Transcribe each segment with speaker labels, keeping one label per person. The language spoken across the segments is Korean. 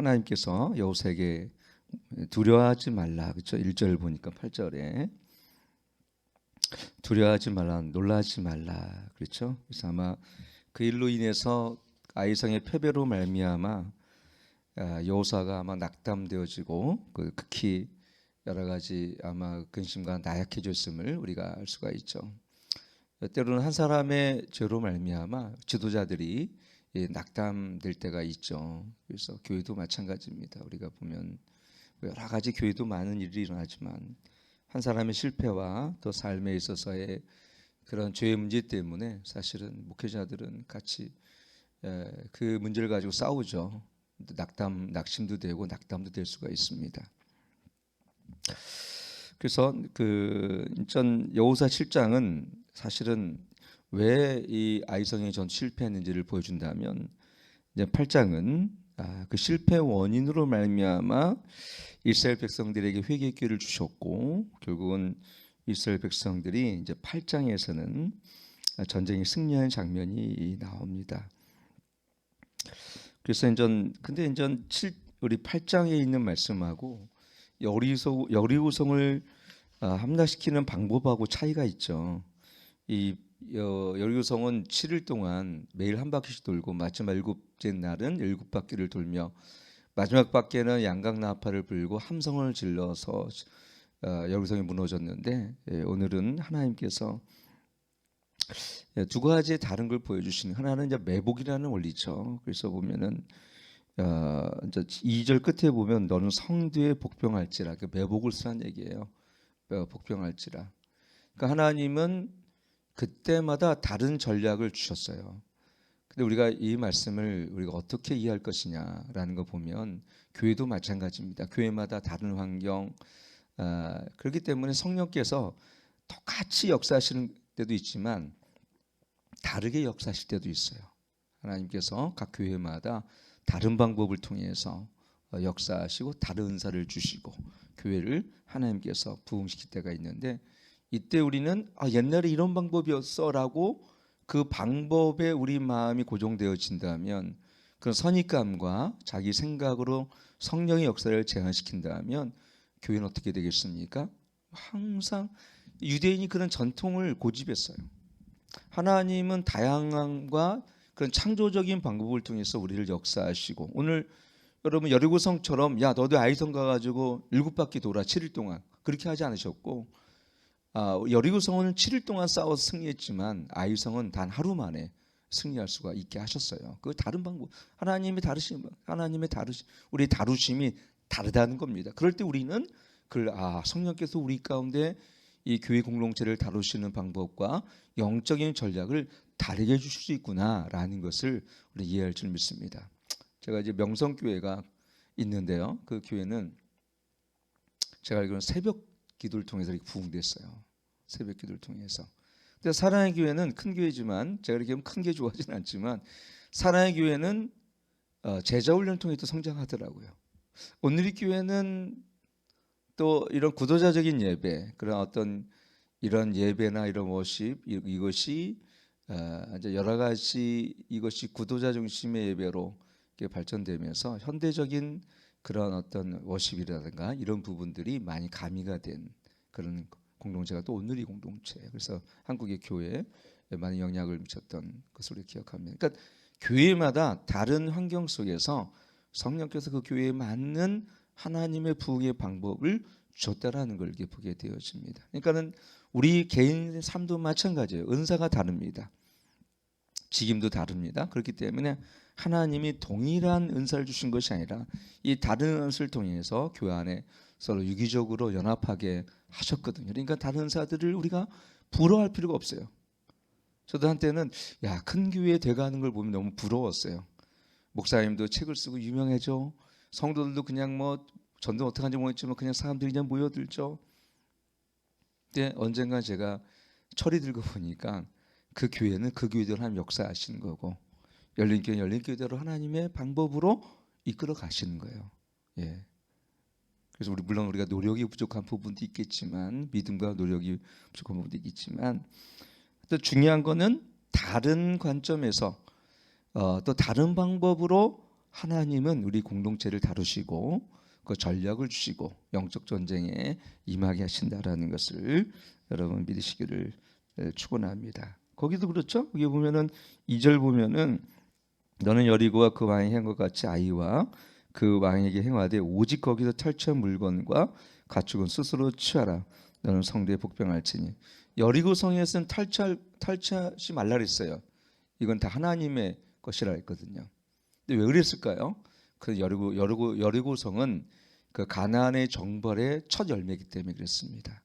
Speaker 1: 하나님께서 여호사에게 두려워하지 말라, 그렇죠? 1절 보니까 8절에 두려워하지 말라, 놀라지 말라, 그렇죠? 그래서 아마 그 일로 인해서 아이성의 패배로 말미암아 여호사가 아마 낙담되어지고 극히 여러 가지 아마 근심과 나약해졌음을 우리가 알 수가 있죠. 때로는 한 사람의 죄로 말미암아 지도자들이 낙담될 때가 있죠. 그래서 교회도 마찬가지입니다. 우리가 보면 여러 가지 교회도 많은 일이 일어나지만 한 사람의 실패와 또 삶에 있어서의 그런 죄의 문제 때문에 사실은 목회자들은 같이 그 문제를 가지고 싸우죠. 낙심도 되고 낙담도 될 수가 있습니다. 그래서 그 인천 여호사 7장은 사실은 왜 이 아이성의 전 실패했는지를 보여준다면, 이제 8장은 그 실패 원인으로 말미암아 이스라엘 백성들에게 회개의 기회를 주셨고, 결국은 이스라엘 백성들이 이제 8장에서는 전쟁에 승리하는 장면이 나옵니다. 그래서 근데 우리 8장에 있는 말씀하고 여리고성을 함락시키는 방법하고 차이가 있죠. 이 여리고성은 7일 동안 매일 한 바퀴씩 돌고 마지막 7째 날은 7바퀴를 돌며 마지막 바퀴에는 양각 나팔을 불고 함성을 질러서 여리고성이 무너졌는데, 오늘은 하나님께서 두 가지 다른 걸 보여주시는, 하나는 이제 매복이라는 원리죠. 그래서 보면은 이제 2절 끝에 보면 너는 성뒤에 복병할지라, 그 매복을 쓰라는 얘기예요. 복병할지라. 그러니까 하나님은 그때마다 다른 전략을 주셨어요. 근데 우리가 이 말씀을 우리가 어떻게 이해할 것이냐라는 거 보면 교회도 마찬가지입니다. 교회마다 다른 환경, 그렇기 때문에 성령께서 똑같이 역사하시는 때도 있지만 다르게 역사하실 때도 있어요. 하나님께서 각 교회마다 다른 방법을 통해서 역사하시고 다른 은사를 주시고 교회를 하나님께서 부흥시킬 때가 있는데, 이때 우리는 옛날에 이런 방법이었어라고 그 방법에 우리 마음이 고정되어진다면, 그런 선입감과 자기 생각으로 성령의 역사를 제한시킨다면 교회는 어떻게 되겠습니까? 항상 유대인이 그런 전통을 고집했어요. 하나님은 다양함과 그런 창조적인 방법을 통해서 우리를 역사하시고, 오늘 여러분 여리고성처럼 야 너도 아이성 가가지고 7바퀴 돌아 7일 동안, 그렇게 하지 않으셨고, 여리고성은 7일 동안 싸워서 승리했지만 아이성은 단 하루 만에 승리할 수가 있게 하셨어요. 그 다른 방법, 우리 다루심이 다르다는 겁니다. 그럴 때 우리는 성령께서 우리 가운데 이 교회 공동체를 다루시는 방법과 영적인 전략을 다르게 해주실 수 있구나라는 것을 우리 이해할 줄 믿습니다. 제가 이제 명성교회가 있는데요, 그 교회는 제가 알기로는 새벽 기도를 통해서 이렇게 부흥됐어요. 새벽 기도를 통해서. 근데 사랑의 교회는 큰 교회지만, 제가 이렇게 하면 큰 게 좋아하지는 않지만, 사랑의 교회는 제자 훈련을 통해 또 성장하더라고요. 오늘의 교회는 또 이런 구도자적인 예배, 그런 어떤 이런 예배나 이런 워십, 이것이 이제 여러 가지 이것이 구도자 중심의 예배로 발전되면서 현대적인 그런 어떤 워십이라든가 이런 부분들이 많이 가미가 된 그런 공동체가 또 오늘의 공동체. 그래서 한국의 교회에 많은 영향을 미쳤던 것을 우리 기억합니다. 그러니까 교회마다 다른 환경 속에서 성령께서 그 교회에 맞는 하나님의 부흥의 방법을 주셨다라는 걸 이렇게 보게 되어집니다. 그러니까는 우리 개인 삶도 마찬가지예요. 은사가 다릅니다. 직임도 다릅니다. 그렇기 때문에 하나님이 동일한 은사를 주신 것이 아니라 이 다른 은사를 통해서 교회 안에 서로 유기적으로 연합하게 하셨거든요. 그러니까 다른 은사들을 우리가 부러워할 필요가 없어요. 저도 한때는 큰 교회 돼가는 걸 보면 너무 부러웠어요. 목사님도 책을 쓰고 유명해져, 성도들도 그냥 뭐 전도 어떻게 하는지 모르겠지만 그냥 사람들이 그냥 모여들죠. 근데 언젠가 제가 철이 들고 보니까 그 교회는 그 교회대로 하나님 역사하시는 거고, 열린교회는 열린교회대로 하나님의 방법으로 이끌어 가시는 거예요. 예. 그래서 물론 우리가 노력이 부족한 부분도 있겠지만, 믿음과 노력이 부족한 부분도 있겠지만, 또 중요한 거는 다른 관점에서 또 다른 방법으로 하나님은 우리 공동체를 다루시고 그 전략을 주시고 영적 전쟁에 임하게 하신다라는 것을 여러분 믿으시기를 축원합니다. 거기도 그렇죠. 거기 보면은 2절 보면은 너는 여리고와 그 왕이 행한 것 같이 아이와 그 왕에게 행하되 오직 거기서 탈취한 물건과 가축은 스스로 취하라. 너는 성대에 복병할지니. 여리고 성에서는 탈취하지 말라 그랬어요. 이건 다 하나님의 것이라 했거든요. 근데 왜 그랬을까요? 그 여리고 성은 그 가나안의 정벌의 첫 열매이기 때문에 그랬습니다.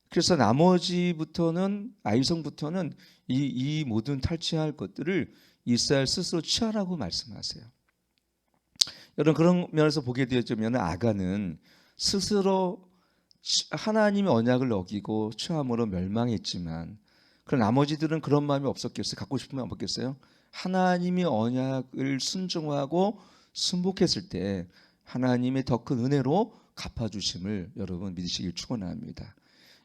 Speaker 1: 그래서 나머지부터는 아이성부터는 이 모든 탈취할 것들을 이스라엘 스스로 취하라고 말씀하세요. 여러분 그런 면에서 보게 되어지면 아간은 스스로 하나님의 언약을 어기고 취함으로 멸망했지만 그런 나머지들은 그런 마음이 없었겠어요? 갖고 싶은 마음 없겠어요? 하나님의 언약을 순종하고 순복했을 때 하나님의 더 큰 은혜로 갚아주심을 여러분 믿으시길 축원합니다.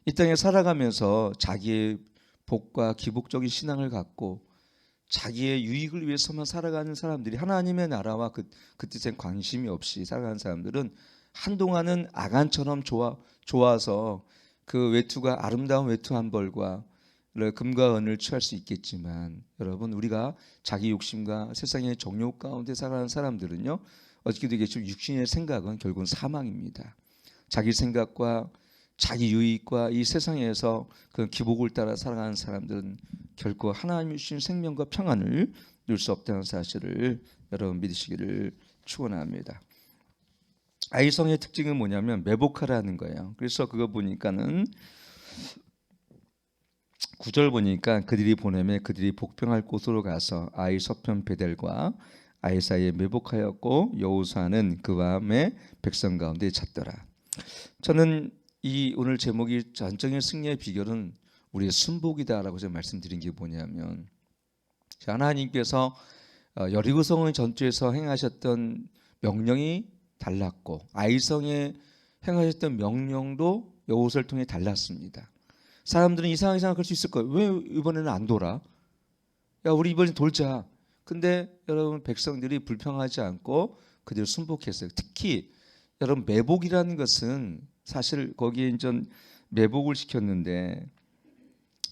Speaker 1: 이 땅에 살아가면서 자기의 복과 기복적인 신앙을 갖고 자기의 유익을 위해서만 살아가는 사람들이 하나님의 나라와 그 뜻에 관심이 없이 살아가는 사람들은 한동안은 아간처럼 좋아서 그 외투가 아름다운 외투 한 벌과 금과 은을 취할 수 있겠지만 여러분 우리가 자기 욕심과 세상의 정욕 가운데 살아가는 사람들은요 어떻게 되겠죠? 육신의 생각은 결국은 사망입니다. 자기 생각과 자기 유익과 이 세상에서 그 기복을 따라 살아가는 사람들은 결코 하나님이 주신 생명과 평안을 누릴 수 없다는 사실을 여러분 믿으시기를 축원합니다. 아이성의 특징은 뭐냐면 매복하라는 거예요. 그래서 그거 보니까는 9절 보니까 그들이 보내매 그들이 복병할 곳으로 가서 아이 서편 베델과 아이 사이에 매복하였고 여호수아는 그 밤에 백성 가운데 찾더라. 저는 이 오늘 제목이 전적인 승리의 비결은 우리의 순복이다라고 제가 말씀드린 게 뭐냐면 하나님께서 여리고성의 전투에서 행하셨던 명령이 달랐고 아이성에 행하셨던 명령도 여호수아를 통해 달랐습니다. 사람들은 이상하게 생각할 수 있을 거예요. 왜 이번에는 안 돌아? 야 우리 이번에 돌자. 근데 여러분 백성들이 불평하지 않고 그대로 순복했어요. 특히 여러분 매복이라는 것은 사실 거기에 이제 매복을 시켰는데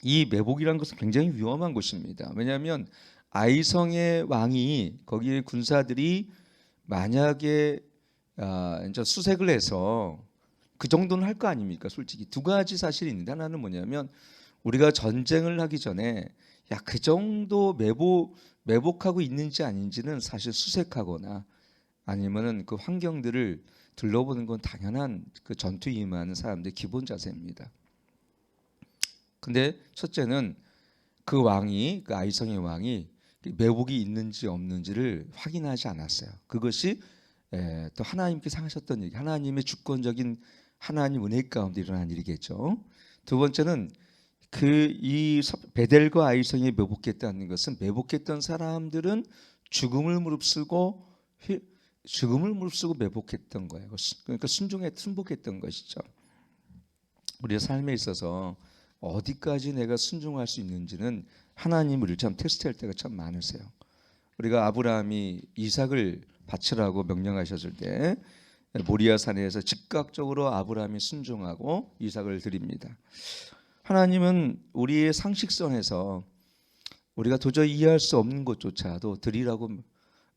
Speaker 1: 이 매복이라는 것은 굉장히 위험한 것입니다. 왜냐하면 아이성의 왕이 거기에 군사들이 만약에 이제 수색을 해서 그 정도는 할 거 아닙니까? 솔직히 두 가지 사실이 있는데 하나는 뭐냐면 우리가 전쟁을 하기 전에 야 그 정도 매복하고 있는지 아닌지는 사실 수색하거나 아니면은 그 환경들을 둘러보는 건 당연한 그 전투에 임하는 사람들의 기본 자세입니다. 근데 첫째는 그 왕이 그 아이성의 왕이 매복이 있는지 없는지를 확인하지 않았어요. 그것이 또 하나님께서 하셨던 일, 하나님의 주권적인 하나님 은혜 가운데 일어난 일이겠죠. 두 번째는 이 베델과 아이성이 매복했다는 것은 매복했던 사람들은 죽음을 무릅쓰고 매복했던 거예요. 그러니까 순복했던 것이죠. 우리의 삶에 있어서 어디까지 내가 순종할 수 있는지는 하나님을 참 테스트할 때가 참 많으세요. 우리가 아브라함이 이삭을 바치라고 명령하셨을 때 모리아 산에서 즉각적으로 아브라함이 순종하고 이삭을 드립니다. 하나님은 우리의 상식선에서 우리가 도저히 이해할 수 없는 것조차도 드리라고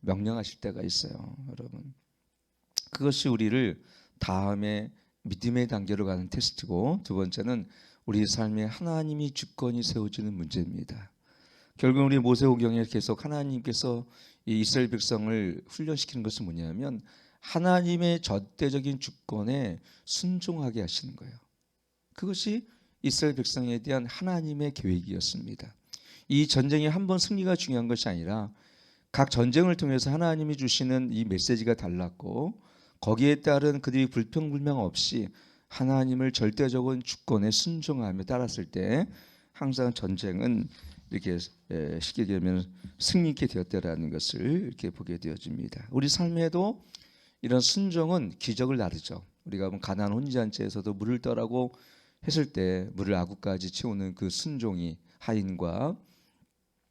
Speaker 1: 명령하실 때가 있어요. 여러분 그것이 우리를 다음에 믿음의 단계로 가는 테스트고 두 번째는 우리 삶에 하나님이 주권이 세워지는 문제입니다. 결국 우리 모세오경에 계속 하나님께서 이 이스라엘 백성을 훈련시키는 것은 뭐냐면 하나님의 절대적인 주권에 순종하게 하시는 거예요. 그것이 이스라엘 백성에 대한 하나님의 계획이었습니다. 이 전쟁이 한 번 승리가 중요한 것이 아니라 각 전쟁을 통해서 하나님이 주시는 이 메시지가 달랐고 거기에 따른 그들이 불평불명 없이 하나님을 절대적인 주권에 순종하며 따랐을 때 항상 전쟁은 이렇게 쉽게 얘기하면 승리케 되었다라는 것을 이렇게 보게 되어집니다. 우리 삶에도 이런 순종은 기적을 나르죠. 우리가 가나안 혼인잔치에서도 물을 떠라고 했을 때 물을 아구까지 채우는 그 순종이 하인과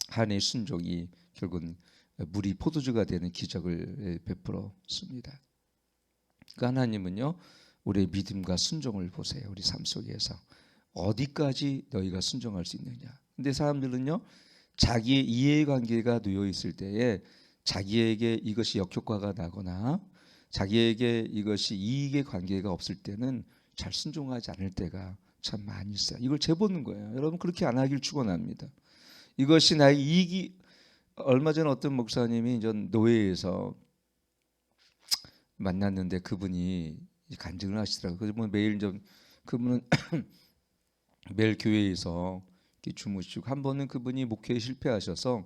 Speaker 1: 한의 순종이 결국은 물이 포도주가 되는 기적을 베풀었습니다. 그러니까 하나님은요, 우리의 믿음과 순종을 보세요. 우리 삶 속에서 어디까지 너희가 순종할 수 있느냐. 근데 사람들은요, 자기의 이해관계가 놓여 있을 때에 자기에게 이것이 역효과가 나거나 자기에게 이것이 이익의 관계가 없을 때는 잘 순종하지 않을 때가 참 많이 있어요. 이걸 재보는 거예요. 여러분, 그렇게 안 하길 축원합니다. 이것이 나의 이익이, 얼마 전에 어떤 목사님이 전 노예에서 만났는데 그분이 간증을 하시더라고요. 그분은 매일 그분은 매일 교회에서 주무시고, 한 번은 그분이 목회에 실패하셔서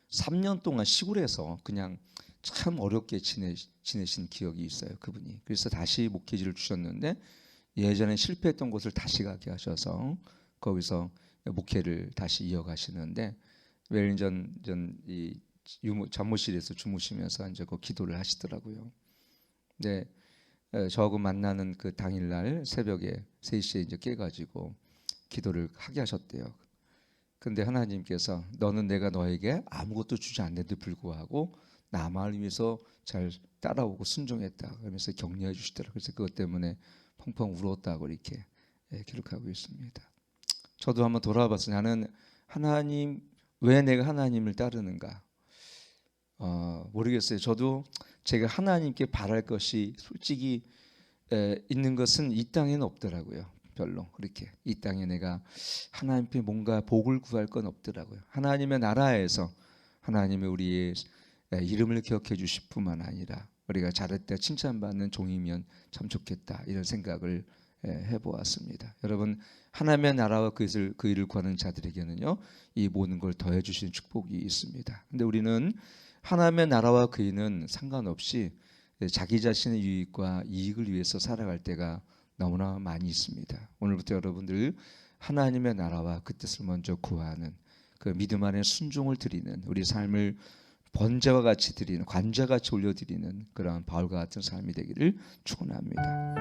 Speaker 1: 3년 동안 시골에서 그냥 참 어렵게 지내신 기억이 있어요, 그분이. 그래서 다시 목회지를 주셨는데 예전에 실패했던 곳을 다시 가게 하셔서 거기서 목회를 다시 이어가시는데 매일 이 잠못실에서 주무시면서 이제 그 기도를 하시더라고요. 네, 저하고 만나는 그 당일날 새벽에 3시에 이제 깨가지고 기도를 하게 하셨대요. 근데 하나님께서 너는 내가 너에게 아무것도 주지 않는데도 불구하고 나만을 위해서 잘 따라오고 순종했다, 그러면서 격려해 주시더라고요. 그래서 그것 때문에 펑펑 울었다고 이렇게 기록하고 있습니다. 저도 한번 돌아봤어요. 나는 하나님, 왜 내가 하나님을 따르는가? 모르겠어요. 저도 제가 하나님께 바랄 것이 솔직히 있는 것은 이 땅에는 없더라고요. 별로 그렇게 이 땅에 내가 하나님께 뭔가 복을 구할 건 없더라고요. 하나님의 나라에서 하나님의 우리의 이름을 기억해 주실 뿐만 아니라 우리가 잘했다 칭찬받는 종이면 참 좋겠다, 이런 생각을 해보았습니다. 여러분, 하나님의 나라와 그 일을 구하는 자들에게는요, 이 모든 걸 더해 주시는 축복이 있습니다. 근데 우리는 하나님의 나라와 그 일은 상관없이 자기 자신의 유익과 이익을 위해서 살아갈 때가 너무나 많이 있습니다. 오늘부터 여러분들 하나님의 나라와 그 뜻을 먼저 구하는, 그 믿음 안에 순종을 드리는, 우리 삶을 번제와 같이 드리는, 관자같이 올려드리는 그런 바울과 같은 삶이 되기를 축원합니다.